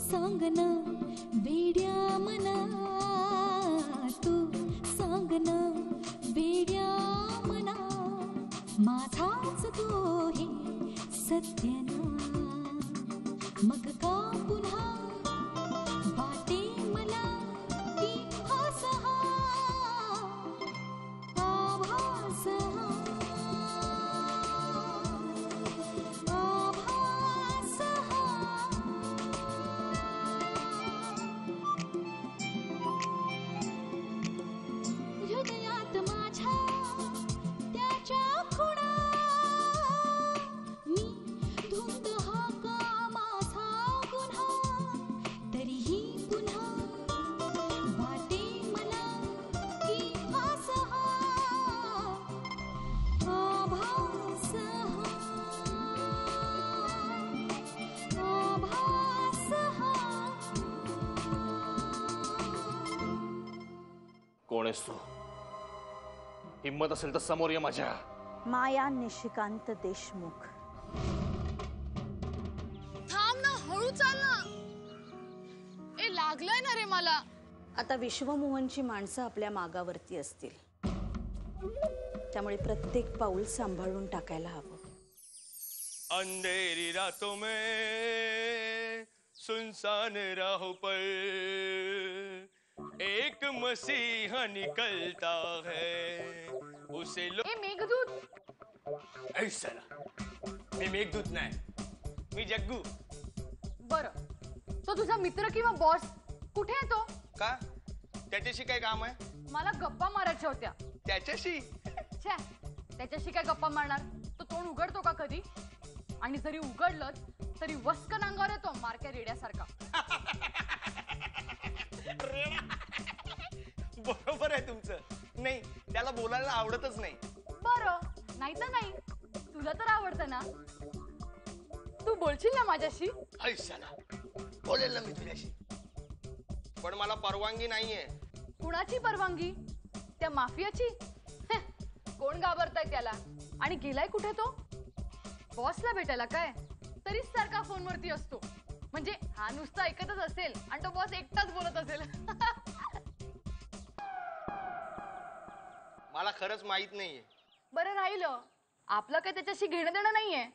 सांग ना वेड्या मना, तू सांग ना वेड्या मना, माझाच तो हे सत्य ना, मग का पुन्हा वाटे मला की हास हा आभास हा आभास हा. हृदयात माझ्या त्याच्या खुणा, मी धुंद हा का माझा गुन्हा, तरीही पुन्हा वाटे मला की हास हा आभास हा आभास हा. कोण आहेस तू? हिम्मत असेल तर समोर ये माझ्या. माया निशिकांत देशमुख. थांब ना, हळू चाल ना. ए लागलंय ना रे मला. आता विश्वमोहनची माणसं आपल्या मागावरती असतील, त्यामुळे प्रत्येक पाऊल सांभाळून टाकायला हवं. अंधेरी रातों में सुनसान राहों पर एक मसीहा निकलता है, उसे लो. ए मेघदूत, ऐ साला, मी मेघदूत नाही, मी जग्गू. बरं तो तुझा मित्र किंवा बॉस कुठे आहे तो? का त्याच्याशी काय काम आहे? मला गप्पा मारायच्या होत्या. त्याच्याशी? छे, त्याच्याशी काय गप्पा मारणार? तो तोंड उघडतो का कधी? आणि जरी उघडलं तरी वस्कन अंगावर येतो मारक्या रेड्यासारखा. बरोबर आहे तुमचं. नाही, त्याला बोलायला आवडतच नाही. बरं, नाही तर नाही, तुला तर आवडतं ना. तू बोलशील ना माझ्याशी? ऐ साला, बोलेल ना मी तुझ्याशी, पण मला परवानगी नाहीये. कुणाची परवानगी? त्या माफियाची? कोण घाबरताय त्याला? आणि गेलाय कुठे तो? बॉसला भेटायला काय? तरीच सारखा फोनवरती असतो. म्हणजे हा नुसता ऐकतच असेल आणि तो बॉस एकटाच बोलत असेल. मला खरंच माहित नाहीये. बरं राहिलं, आपलं काय त्याच्याशी घेणं देणं नाहीये.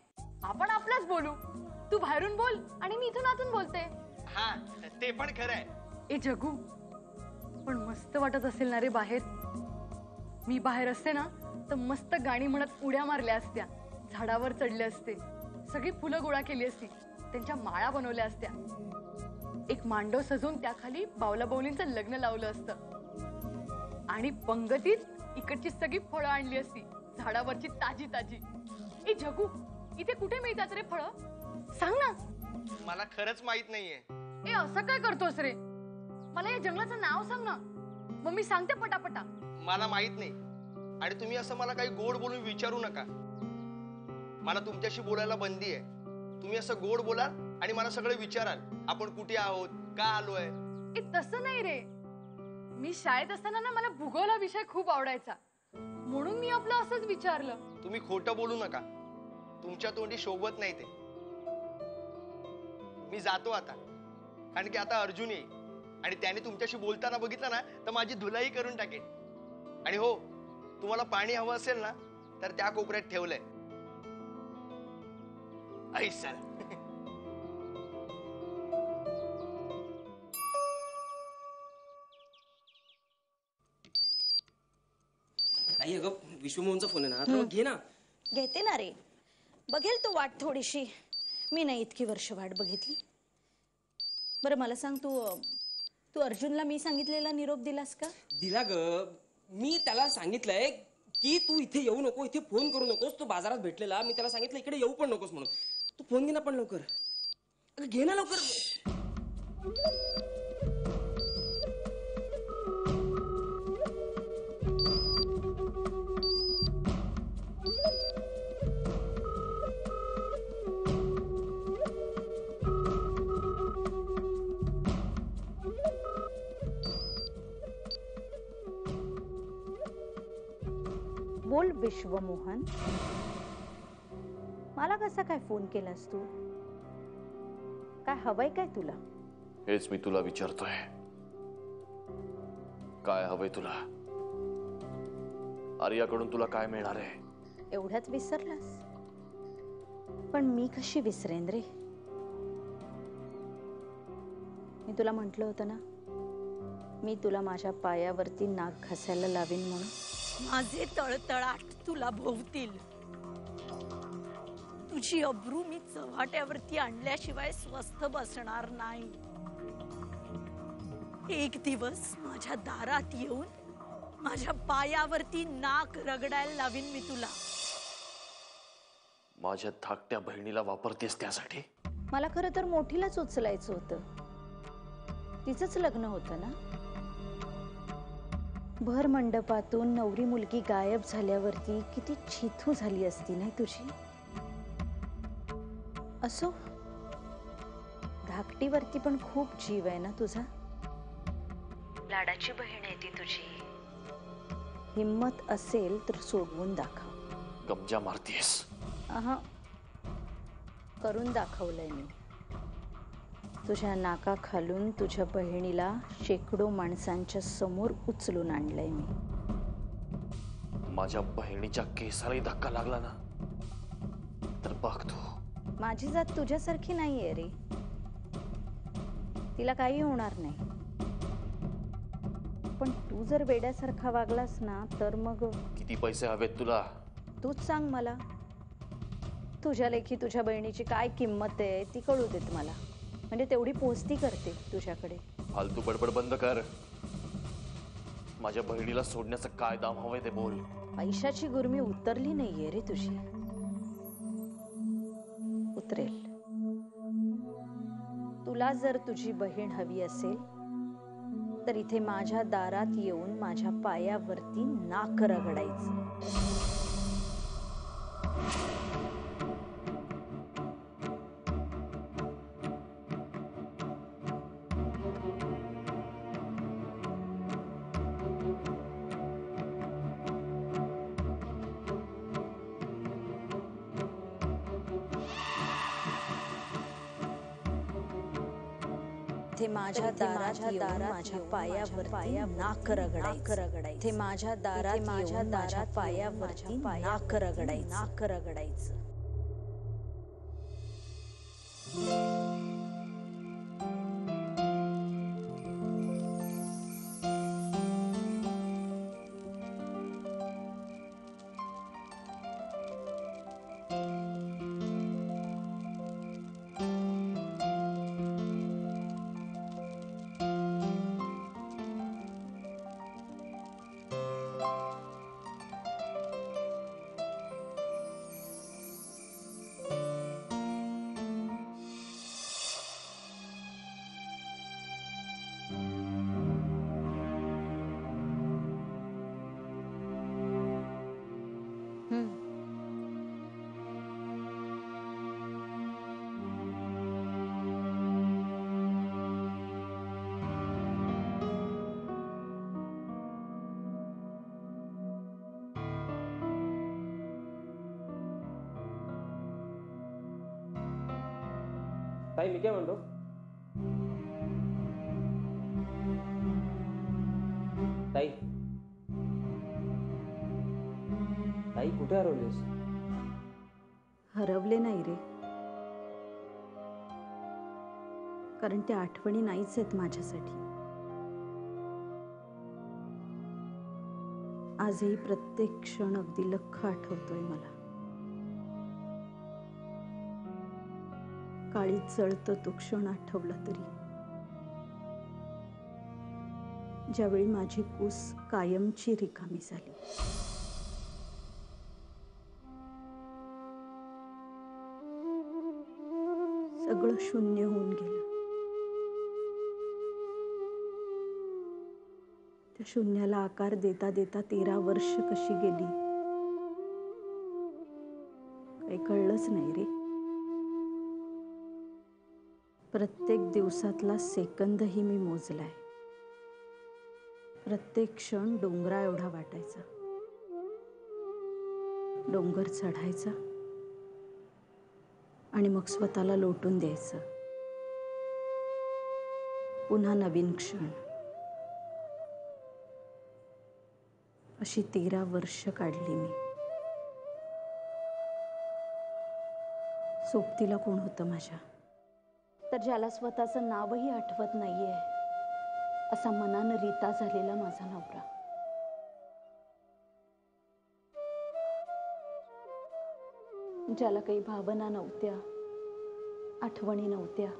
आपण आपलंच बोलू. तू बाहेरून बोल आणि मी इथून आतून बोलते. हा, ते पण खरं आहे. ए जगू, पण मस्त वाटत असेल ना रे बाहेर. मी बाहेर असते ना तर मस्त गाणी म्हणत उड्या मारल्या असत्या, झाडावर चढले असते, सगळी फुलं गोळा केली असती, त्यांच्या माळा बनवल्या असत्या, एक मांडव सजवून त्याखाली बावला बावलींचं लग्न लावलं असतं, आणि पंगतीत इकडची सगळी फळं आणली असती, झाडावरची ताजी ताजी. ए जगू, इथे कुठे मिळतात रे फळं? सांग ना. मला खरंच माहित नाहीये. ए असं काय करतोस रे? मला या जंगलाचं नाव सांग ना, मग मी सांगते पटापटा. मला माहित नाही, आणि तुम्ही असं मला काही गोड बोलून विचारू नका. मला तुमच्याशी बोलायला बंदी आहे. तुम्ही असं गोड बोलाल आणि मला सगळं विचाराल, आपण कुठे आहोत, का आलोय. ए तसं नाही रे, मी शाळेत असताना ना मला भूगोल हा विषय खूप आवडायचा, म्हणून मी आपलं असंच विचारलं. तुम्ही खोटं बोलू नका, तुमच्या तोंडी शोभत नाही ते. मी जातो आता, कारण की आता अर्जुन येईल आणि त्याने तुमच्याशी बोलताना बघितलं ना तर माझी धुलाई करून टाकेल. आणि हो, तुम्हाला पाणी हवं असेल ना तर त्या कोपऱ्यात ठेवलंय. ऐसा आई, अगं विश्वमोहनचा फोन आहे ना, आता घे ना. घेते ना रे, बघेल तो वाट थोडीशी. मी नाही इतकी वर्ष वाट बघितली. बरं मला सांग, तू अर्जुनला मी सांगितलेला निरोप दिलास का? दिला ग. मी त्याला सांगितलंय की तू इथे येऊ नको, इथे फोन करू नकोस. तो बाजारात भेटलेला, मी त्याला सांगितलं इकडे येऊ पण नकोस म्हणून. तू फोन घे ना पण लवकर. अगं घे ना लवकर. बोल विश्वमोहन, मला कसा काय फोन केलास तू? काय हवंय काय तुला? हेच मी तुला विचारतोय. काय हवंय तुला? आर्याकडून तुला काय मिळणार आहे? एवढ्यात विसरलास? पण मी कशी विसरेन रे? मी तुला म्हटलं होतं ना, मी तुला माझ्या पायावरती नाक घासायला लावीन म्हणून. माझे तळतळाट तुला भोवतील. तुझी अब्रू मी चव्हाट्यावरती आणल्याशिवाय स्वस्थ बसणार नाही. एक दिवस माझ्या दारात येऊन माझ्या पायावरती नाक रगडायला लावीन मी तुला. माझ्या धाकट्या बहिणीला वापरतेस त्यासाठी? मला खरं तर मोठीलाच उचलायचं होतं. तिचंच लग्न होतं ना. भर मंडपातून नवरी मुलगी गायब झाल्यावरती किती चिथू झाली असती नाही तुझी? असो, धाकटीवरती पण खूप जीव आहे ना तुझा. लाडाची बहीण आहे ती तुझी. हिम्मत असेल तर सोडवून दाखव. गमजा मारतीयस? अहा, करून दाखवलंय मी. तुझ्या नाकाखालून तुझ्या बहिणीला शेकडो माणसांच्या समोर उचलून आणलंय मी. माझ्या बहिणीच्या केसालाही धक्का लागला ना तर बघ तू. माझी जात तुझ्यासारखी नाहीये रे. तिला काही होणार नाही. पण तू जर वेड्यासारखा वागलास ना तर मग. किती पैसे हवेत तुला? तूच सांग मला. तुझ्या लेखी तुझ्या बहिणीची काय किंमत आहे ती कळू देत मला. म्हणजे तेवढी पोचती करते तुझ्याकडे. फालतू बडबड बंद कर. माझ्या बहिणीला सोडण्याचं काय दाम हवंय ते बोल. पैशाची गुरमी उतरली नाहीये रे तुझी. उतरेल. तुला जर तुझी बहीण हवी असेल तर इथे माझ्या दारात येऊन माझ्या पायावरती नाक रगडायचं. माझ्या दारात माझ्या पायावरती नाक रगडायचं. माझ्या दारात पायावरती नाक रगडायचं. ताई मी काय म्हणतो, ताई ताई कुठे हरवलीस? हरवले नाही रे. कारण त्या आठवणी नाहीच आहेत माझ्यासाठी. आजही प्रत्येक क्षण अगदी लख्ख आठवतोय मला. काळी जळतं तो क्षण आठवला तरी, ज्यावेळी माझी कूस कायमची रिकामी झाली. सगळं शून्य होऊन गेलं. त्या शून्याला आकार देता देता 13 वर्ष कशी गेली काही कळलंच नाही रे. प्रत्येक दिवसातला सेकंदही मी मोजलाय. प्रत्येक क्षण डोंगरा एवढा वाटायचा. डोंगर चढायचा आणि मग स्वतःला लोटून द्यायचं. पुन्हा नवीन क्षण. अशी 13 वर्ष काढली मी. सोबतीला कोण होतं माझ्या, तर ज्याला स्वतःचं नावही आठवत नाहीये असा मनानं रीता झालेला माझा नवरा. ज्याला काही भावना नव्हत्या, आठवणी नव्हत्या,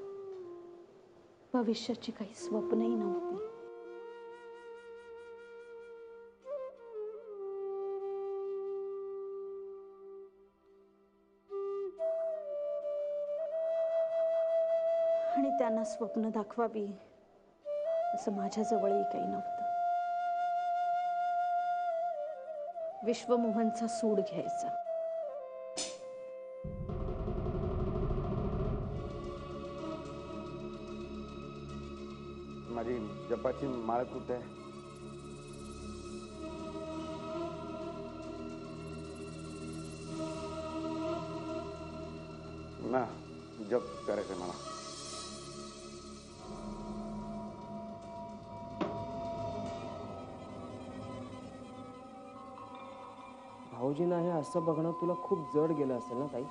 भविष्याची काही स्वप्नही नव्हती. आणि त्यांना स्वप्न दाखवावी असं माझ्याजवळही काही नव्हतं. विश्वमोहनचा सूड घ्यायचा. माझी जपाची माळ कुठे आहे? ना जप करायचंय मला. भाऊजींना हे असं बघणं तुला खूप जड गेलं असेल ना ताई?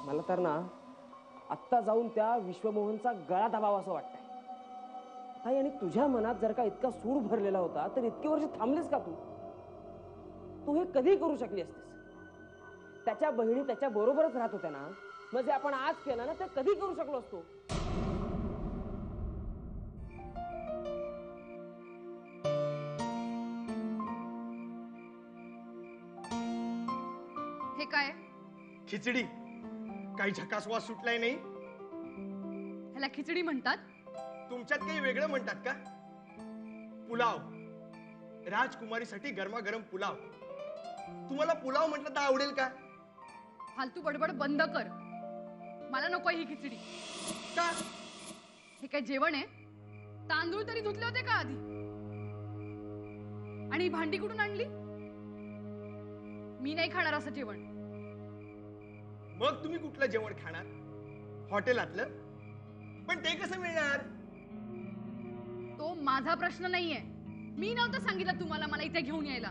मला तर ना आत्ता जाऊन त्या विश्वमोहनचा गळा दाबावा असं वाटतंय ताई. आणि तुझ्या मनात जर का इतका सूड भरलेला होता तर इतकी वर्ष थांबलीस का तू? तू हे कधी करू शकली असतेस? त्याच्या बहिणी त्याच्या बरोबरच राहत होत्या ना, मग जे आपण आज केलं ना ते कधी करू शकलो असतो? हे काय? खिचडी. काही झकास वास सुटलाय नाही? ह्याला खिचडी म्हणतात? तुमच्यात काही वेगळं म्हणतात का? पुलाव. राजकुमारीसाठी गरमागरम पुलाव. तुम्हाला पुलाव म्हटलं तर आवडेल का? फालतू बडबड बंद कर. मला नको ही खिचडी. का? हे काय जेवण आहे? तांदूळ तरी धुतले होते का आधी? आणि ही भांडी कुठून आणली? मी नाही खाणार असं जेवण. मग तुम्ही कुठलं जेवण खाणार? हॉटेलातलं? पण ते कसं मिळणार? तो माझा प्रश्न नाहीये. मी नव्हतं सांगितलं तुम्हाला मला इथे घेऊन यायला.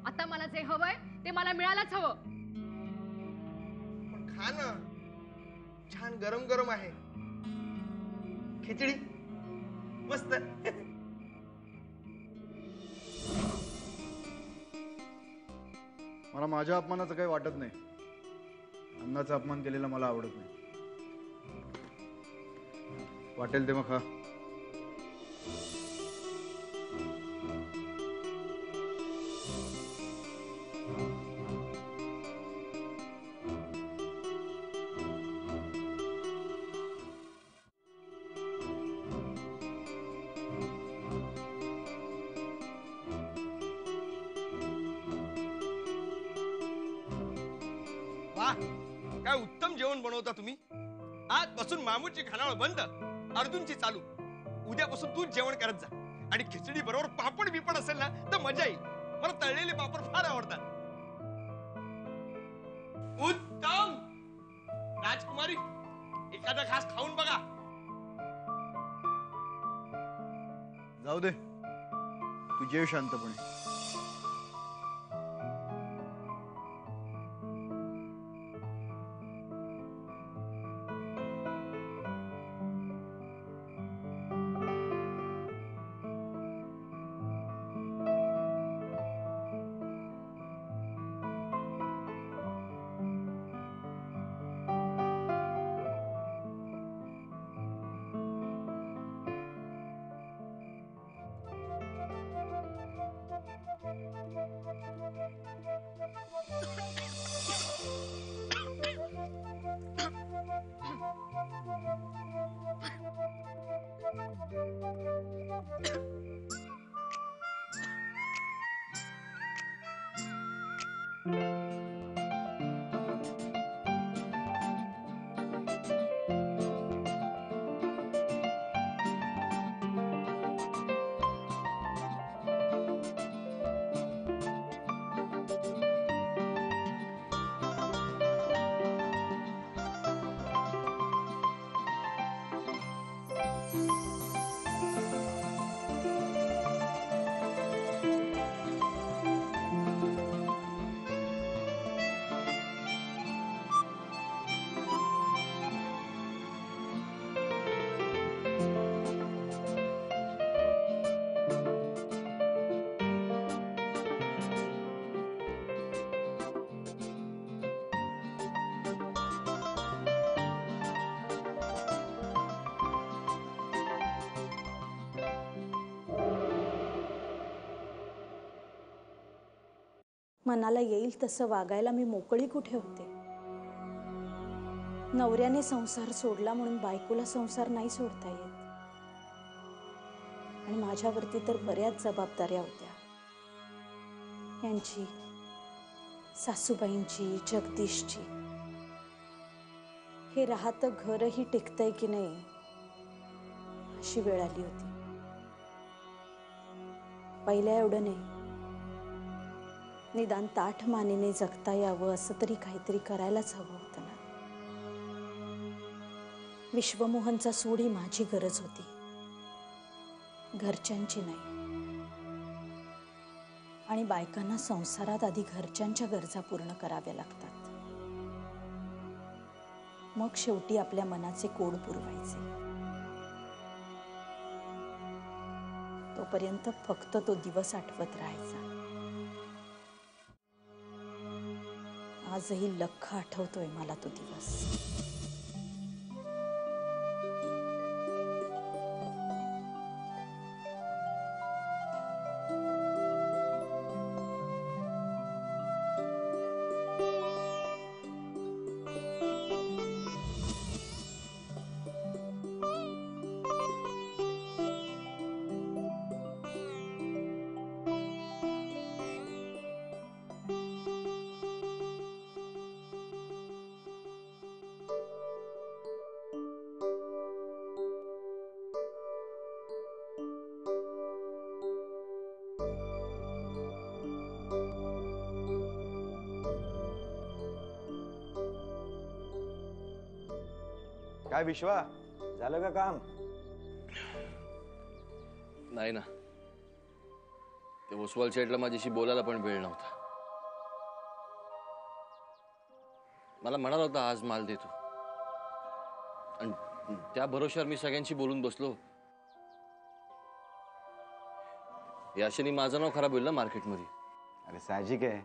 आता मला जे हवंय ते मला मिळायलाच हवं. पण खा ना, छान गरम गरम आहे खिचडी, मस्त. मला माझ्या अपमानाचं काही वाटत नाही. अन्नाचा अपमान केलेला मला आवडत नाही. वाटेल ते मग खा. वाह, काय उत्तम जेवण बनवता तुम्ही. आजपासून मामूची खानावळ बंद, अर्जुनची चालू. उद्यापासून तूच जेवण करत जा. आणि खिचडी बरोबर पापड बिपड असेल ना तर मजा येईल. मला तळलेले पापड फार आवडतात. उत्तम. राजकुमारी, एखादा घास खाऊन बघा. जाऊ दे, तू जेव शांतपणे. मनाला येईल तसं वागायला मी मोकळी कुठे होते. नवऱ्याने संसार सोडला म्हणून बायकोला संसार नाही सोडता येत. आणि माझ्यावरती तर बऱ्याच जबाबदाऱ्या होत्या. यांची, सासूबाईंची, जगदीशची. हे राहतं घरही टिकतंय की नाही अशी वेळ आली होती. पहिल्या एवढं नाही, निदान ताठ मानेने जगता यावं असं तरी काहीतरी करायलाच हवं होतं ना. विश्वमोहनचा सूड ही माझी गरज होती, घरच्यांची नाही. आणि बायकांना संसारात आधी घरच्यांच्या गरजा पूर्ण कराव्या लागतात, मग शेवटी आपल्या मनाचे कोड पुरवायचे. तोपर्यंत फक्त तो दिवस आठवत राहायचा. आजही लख्ख आठवतोय मला तो दिवस. काय विश्वा, झालं का काम? नाही ना, ते ओसवाल शेठला माझ्याशी बोलायला पण वेळ नव्हता. मला म्हणाला होता आज माल देतो, आणि त्या भरोश्यावर मी सगळ्यांशी बोलून बसलो. याशाने माझं नाव खराब होईल ना मार्केटमध्ये. अरे साहजिक आहे,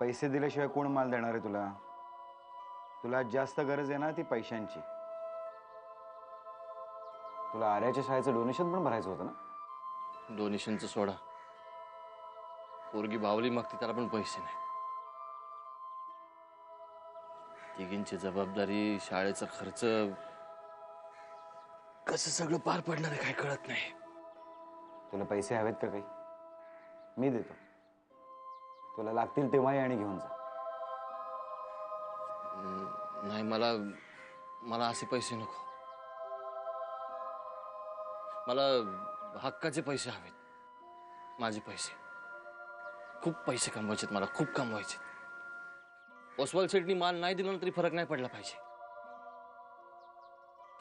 पैसे दिल्याशिवाय कोण माल देणार आहे तुला? तुला जास्त गरज आहे ना ती पैशांची. तुला आर्याच्या शाळेचं डोनेशन पण भरायचं होतं ना. डोनेशनचं सोडा, पोरगी भावली मागते त्याला पण पैसे नाही. तिघींची जबाबदारी, शाळेचा खर्च, कसं सगळं पार पडणार आहे काय कळत नाही. तुला पैसे हवेत का काही? मी देतो. तुला लागतील तेव्हाही आणि घेऊन जा. नाही, मला असे पैसे नको. मला हक्काचे पैसे हवेत, माझे पैसे. खूप पैसे कमवायचेत मला, खूप कमवायचे. ओसवाल शेठनी माल नाही दिला तरी फरक नाही पडला पाहिजे.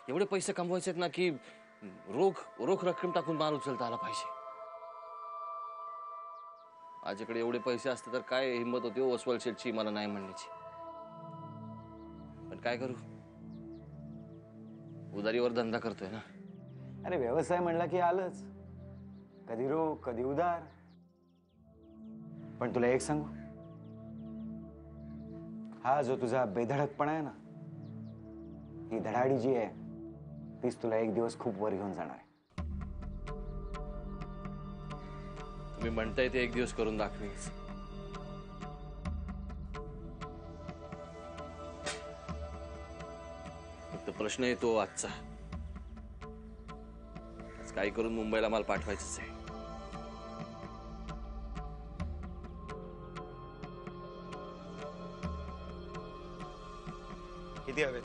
एवढे पैसे कमवायचेत ना की रोख रक्कम टाकून माल उचलता आला पाहिजे. माझ्याकडे एवढे पैसे असते तर काय हिंमत होती ओसवाल शेठची मला नाही म्हणण्याची. पण काय करू, उधारीवर धंदा करतोय ना. अरे व्यवसाय म्हणला की आलंच, कधी रोख कधी उधार. पण तुला एक सांगू, हा जो तुझा बेधडकपणा आहे ना, ही धडाडी जी आहे तीच तुला एक दिवस खूप वर घेऊन जाणार आहे. तुम्ही म्हणताय ते एक दिवस करून दाखवीन. फक्त प्रश्न येतो आजचा, आज काय करून मुंबईला माल पाठवायचंच आहे. किती हवेत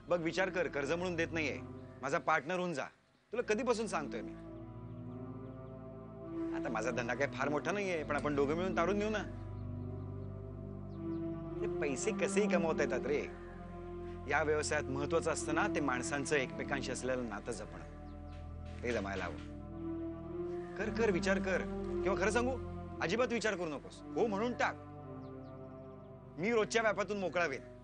बघ, विचार कर. कर्ज म्हणून देत नाहीये, माझा पार्टनर होऊन जा. तुला कधीपासून सांगतोय मी. आता माझा धंदा काय फार मोठा नाहीये, पण आपण दोघं मिळून तारून घेऊ ना. हे पैसे कसेही कमवता येतात रे. या व्यवसायात महत्वाचं असतं ना ते माणसांचं एकमेकांशी असलेलं नातं जपणं. ते जमायला हवं. कर विचार कर. किंवा खरं सांगू, अजिबात विचार करू नकोस. हो म्हणून टाक. मी रोजच्या व्यापातून मोकळावेन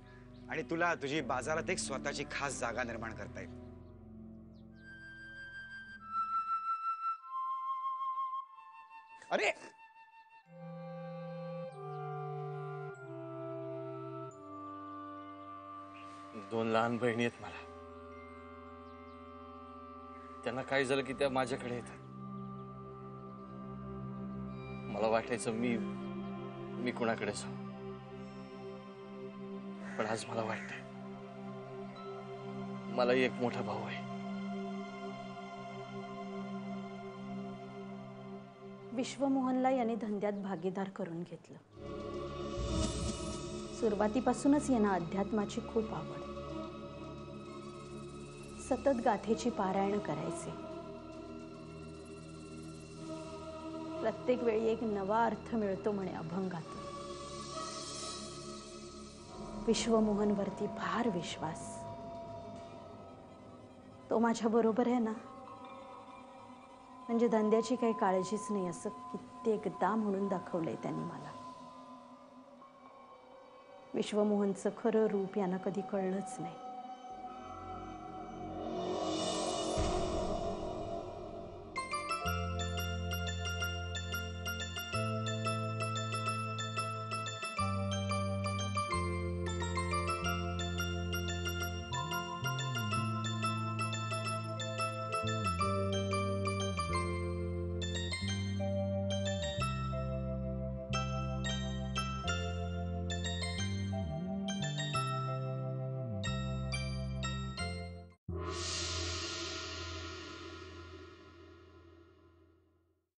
आणि तुला तुझी बाजारात एक स्वतःची खास जागा निर्माण करता येईल. अरे दोन लहान बहिणी आहेत मला. त्यांना काही झालं की त्या माझ्याकडे येतात. मला वाटायचं मी कोणाकडे जाऊ, पण आज मला वाटतंय मलाही एक मोठा भाऊ आहे. विश्वमोहनला याने धंद्यात भागीदार करून घेतलं. सुरुवातीपासूनच यांना अध्यात्माची खूप आवड. सतत गाथेची पारायण करायचे. प्रत्येक वेळी एक नवा अर्थ मिळतो म्हणे अभंगातून. विश्वमोहनवरती फार विश्वास. तो माझ्या बरोबर आहे ना, म्हणजे धंद्याची काही काळजीच नाही असं कित्येकदा म्हणून दाखवलंय त्यांनी मला. विश्वमोहनचं खरं रूप यांना कधी कळलंच नाही.